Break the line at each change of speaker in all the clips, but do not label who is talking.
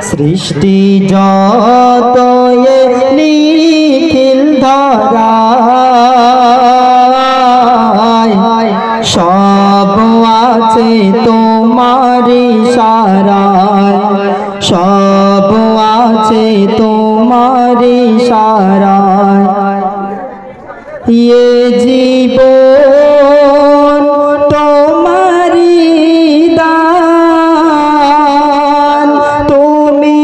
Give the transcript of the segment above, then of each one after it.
সৃষ্টি যত নিখিল ধরায় সব আছে তোমার ইশারায়, সব আছে তোমার ইশারায়। ये জীবন তোমারি দান, তুমি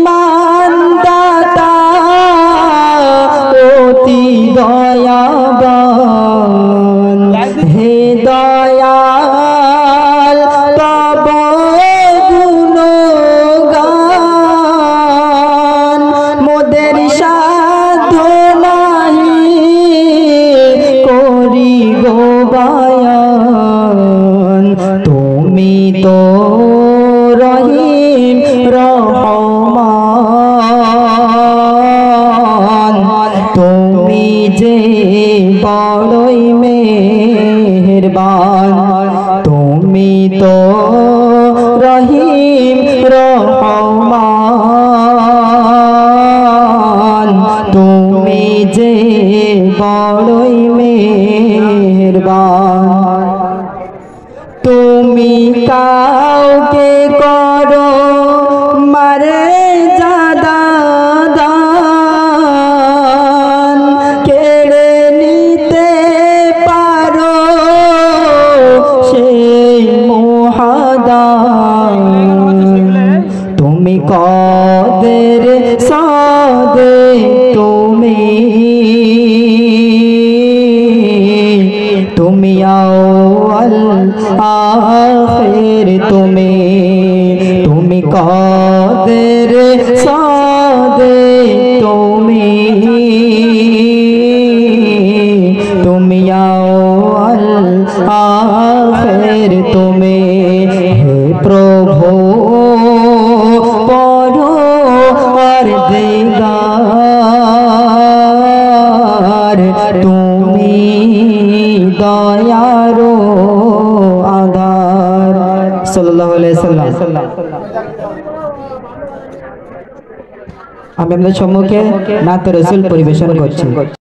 মানদাতা অতি দয়াবান। হে দয়াল তব গুণগান, মোদের সাধ্য তুমি তো রহিম রহমান, তুমি যে বড়ই মেহেরবান। তুমি তো রহিম রহমান, তুমি যে বড়ই মেহেরবান। তুমি কাউকে করো মর্যাদা দান, কেড়ে নিতে পারো সেই মহাদান। তুমি কদের সাদে, তুমি আউয়াল আখির, তুমি কাদের সাদে, তুমি আউয়াল আখির। হে প্রভু পরওয়ারদিগার, তুমি দয়ারো আধার। সাল্লাল্লাহু আলাইহি ওয়াসাল্লাম। আমি আপনাদের সম্মুখে নাত রাসূল পরিবেশন করছি।